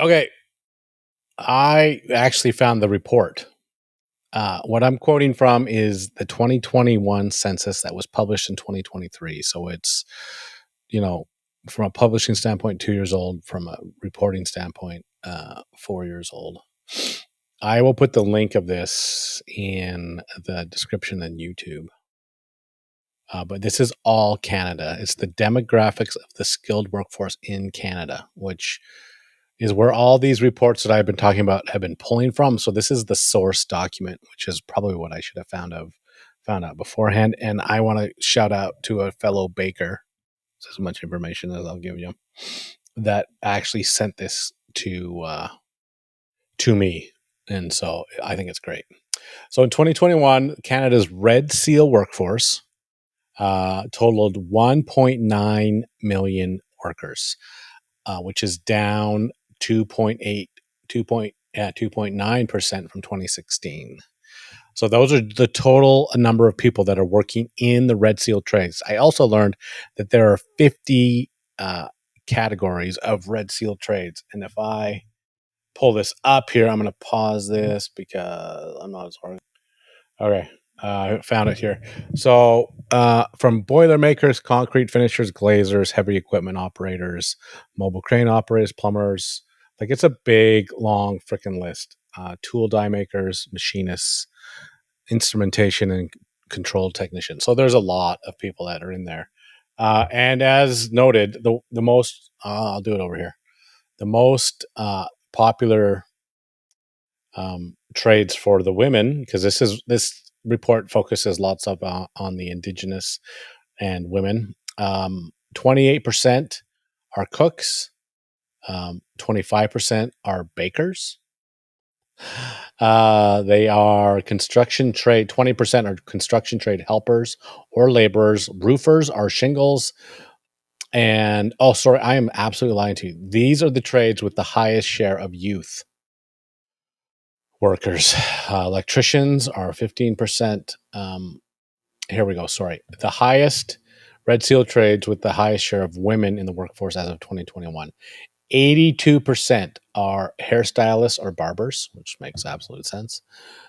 Okay, I actually found the report. What I'm quoting from is the 2021 census that was published in 2023. So it's, you know, from a publishing standpoint, 2 years old. From a reporting standpoint, 4 years old. I will put the link of this in the description on YouTube. But this is all Canada. It's the demographics of the skilled workforce in Canada, which is where all these reports that I've been talking about have been pulling from. So this is the source document, which is probably what I should have found out beforehand. And I want to shout out to a fellow baker. As much information as I'll give you, that actually sent this to me, and so I think it's great. So in 2021, Canada's Red Seal workforce totaled 1.9 million workers, which is down 2.9% from 2016. So those are the total number of people that are working in the Red Seal trades. I also learned that there are 50 categories of Red Seal trades. And if I pull this up here, I'm going to pause this because I'm not as hard. Okay. I found it here. So, from boiler makers, concrete finishers, glazers, heavy equipment operators, mobile crane operators, plumbers, like it's a big, long freaking list. Tool die makers, machinists, instrumentation and control technicians. So there's a lot of people that are in there. And as noted, the most I'll do it over here. The most popular trades for the women, because this report focuses lots of on the Indigenous and women. 28% are cooks. 25% are bakers. They are construction trade. 20% are construction trade helpers or laborers. Roofers are shingles. And oh, sorry, I am absolutely lying to you. These are the trades with the highest share of youth workers. Electricians are 15%. Here we go. Sorry. The highest Red Seal trades with the highest share of women in the workforce as of 2021. 82% are hairstylists or barbers, which makes absolute sense.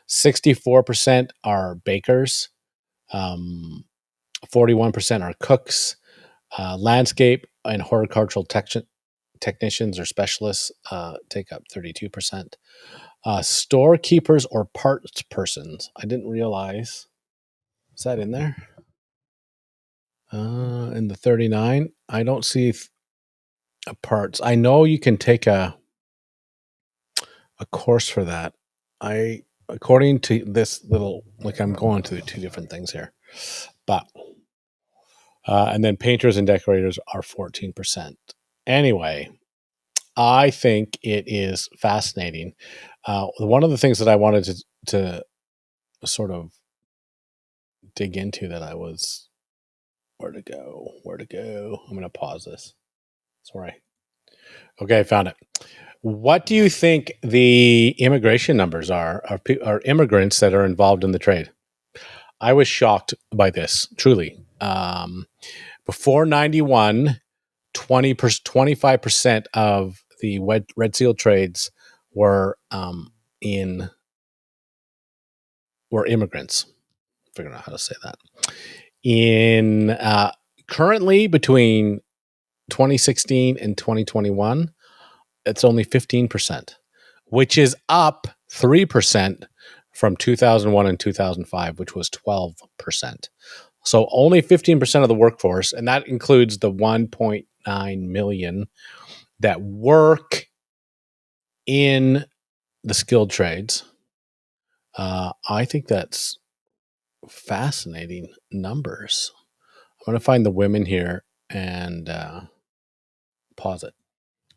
64% are bakers. 41% are cooks. Landscape and horticultural technicians or specialists take up 32%. Storekeepers or parts persons. I didn't realize. Is that in there? In the 39, I don't see parts. I know you can take a course for that. According to this little, like I'm going to two different things here, but and then painters and decorators are 14%. Anyway, I think it is fascinating. One of the things that I wanted to sort of dig into that I was where to go. I'm going to pause this. Sorry. Okay, I found it. What do you think the immigration numbers are immigrants that are involved in the trade? I was shocked by this, truly. Before 91, 25% of the Red Seal trades were were immigrants. Figuring out how to say that. In currently between 2016 and 2021, it's only 15%, which is up 3% from 2001 and 2005, which was 12%. So only 15% of the workforce, and that includes the 1.9 million that work in the skilled trades. I think that's fascinating numbers. I'm going to find the women here and pause it.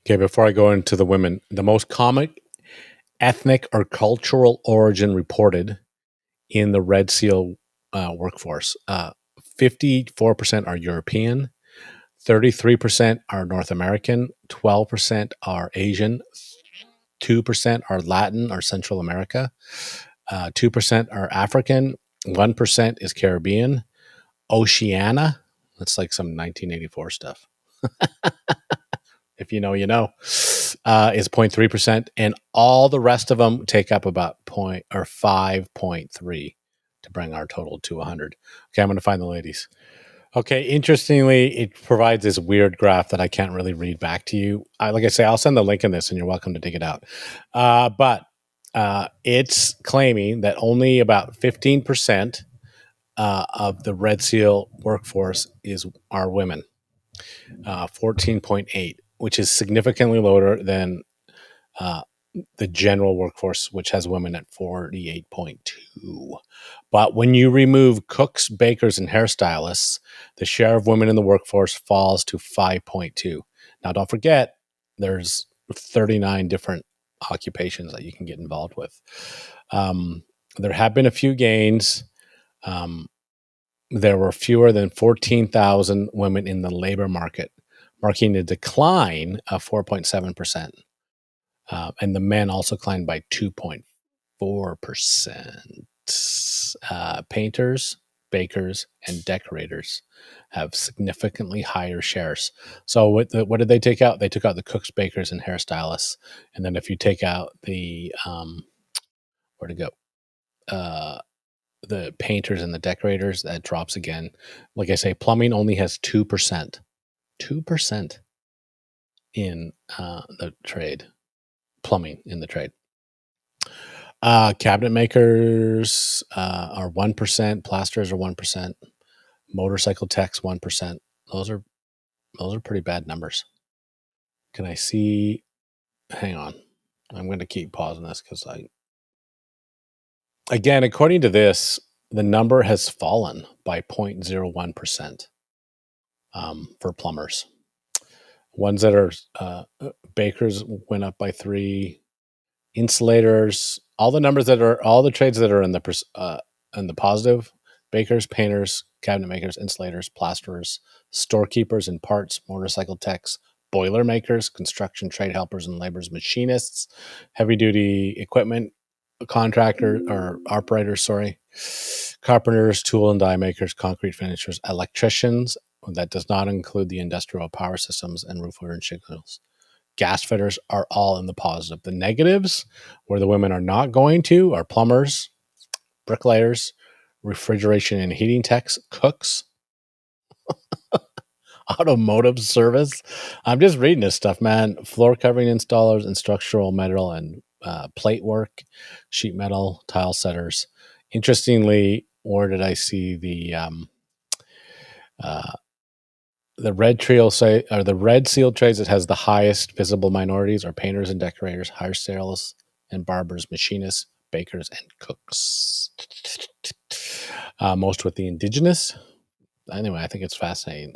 Okay, before I go into the women, the most common ethnic or cultural origin reported in the Red Seal workforce. 54% are European, 33% are North American, 12% are Asian, 2% are Latin or Central America, 2% are African, 1% is Caribbean, Oceania. That's like some 1984 stuff. If you know, you know. is 0.3%, and all the rest of them take up about 5.3 to bring our total to 100. Okay, I'm going to find the ladies. Okay, interestingly, it provides this weird graph that I can't really read back to you. Like I say, I'll send the link in this, and you're welcome to dig it out. But it's claiming that only about 15% of the Red Seal workforce are women, 14.8, which is significantly lower than uh, the general workforce, which has women at 48.2. But when you remove cooks, bakers, and hairstylists, the share of women in the workforce falls to 5.2. Now, don't forget, there's 39 different occupations that you can get involved with. There have been a few gains. There were fewer than 14,000 women in the labor market, marking a decline of 4.7%. And the men also climbed by 2.4%. Painters, bakers, and decorators have significantly higher shares. So what did they take out? They took out the cooks, bakers, and hairstylists. And then if you take out the where to go? The painters and the decorators, that drops again. Like I say, plumbing only has 2%. 2% in the trade. Plumbing in the trade. Cabinet makers are 1%. Plasterers are 1%. Motorcycle techs 1%. Those are pretty bad numbers. Can I see? Hang on, I'm going to keep pausing this because again, according to this, the number has fallen by 0.01% for plumbers. Ones that are bakers went up by 3. Insulators, all the trades that are in the positive: bakers, painters, cabinet makers, insulators, plasterers, storekeepers and parts, motorcycle techs, boiler makers, construction trade helpers and laborers, machinists, heavy duty equipment contractor or operators, carpenters, tool and die makers, concrete finishers, electricians. That does not include the industrial power systems and roofer and shingles. Gas fitters are all in the positive. The negatives, where the women are not going to, are plumbers, bricklayers, refrigeration and heating techs, cooks, automotive service. I'm just reading this stuff, man. Floor covering installers and structural metal and plate work, sheet metal, tile setters. Interestingly, where did I see the red trio say, or the red seal trades that has the highest visible minorities are painters and decorators, hairstylists and barbers, machinists, bakers, and cooks. Most with the indigenous. Anyway, I think it's fascinating.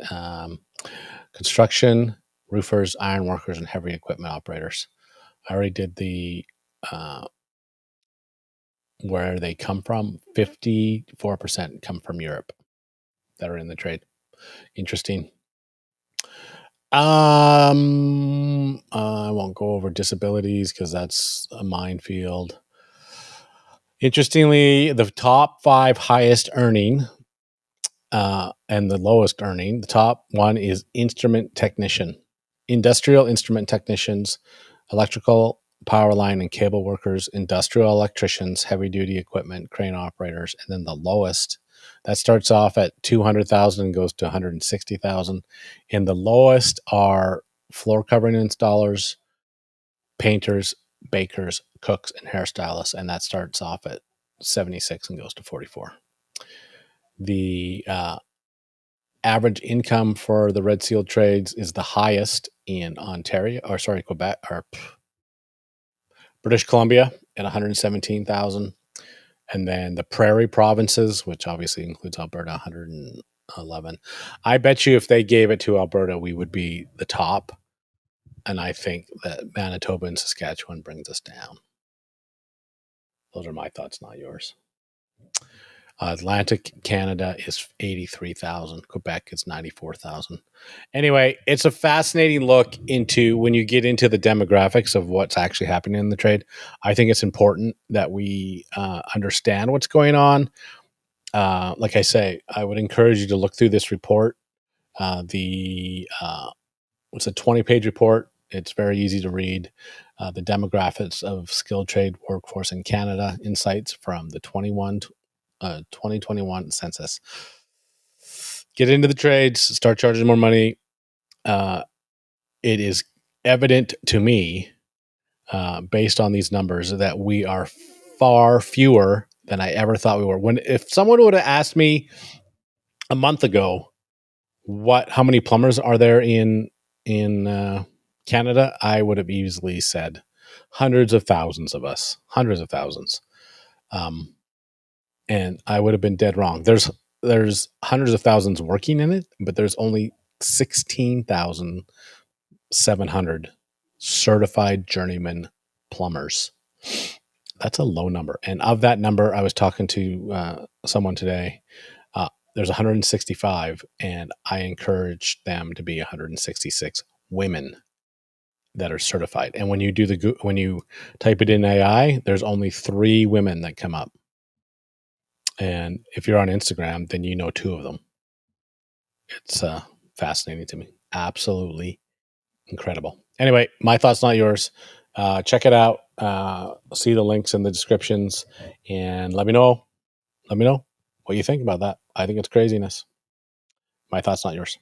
Construction, roofers, iron workers, and heavy equipment operators. I already did the where they come from. 54% come from Europe that are in the trade. Interesting. I won't go over disabilities because that's a minefield. Interestingly, the top 5 highest earning and the lowest earning, the top one is instrument technician, industrial instrument technicians, electrical power line and cable workers, industrial electricians, heavy duty equipment, crane operators, and then the lowest that starts off at 200,000 and goes to 160,000. And the lowest are floor covering installers, painters, bakers, cooks, and hairstylists, and that starts off at 76 and goes to 44. The average income for the Red Seal trades is the highest in Quebec, or British Columbia at 117,000. And then the Prairie provinces, which obviously includes Alberta, 111. I bet you if they gave it to Alberta, we would be the top. And I think that Manitoba and Saskatchewan brings us down. Those are my thoughts, not yours. Atlantic Canada is 83,000. Quebec is 94,000. Anyway, it's a fascinating look into when you get into the demographics of what's actually happening in the trade. I think it's important that we understand what's going on. Like I say, I would encourage you to look through this report. It's a 20-page report. It's very easy to read. The demographics of skilled trade workforce in Canada, insights from the 2021 census. Get into the trades, start charging more money. It is evident to me, based on these numbers, that we are far fewer than I ever thought we were. If someone would have asked me a month ago how many plumbers are there in Canada, I would have easily said hundreds of thousands of us, hundreds of thousands, and I would have been dead wrong. There's hundreds of thousands working in it, but there's only 16,700 certified journeyman plumbers. That's a low number, and of that number, I was talking to someone today. There's 165, and I encourage them to be 166 women that are certified. And when you when you type it in AI, there's only 3 women that come up. And if you're on Instagram, then you know 2 of them. It's fascinating to me. Absolutely incredible. Anyway, my thoughts, not yours. Check it out. See the links in the descriptions, and let me know. Let me know what you think about that. I think it's craziness. My thoughts, not yours.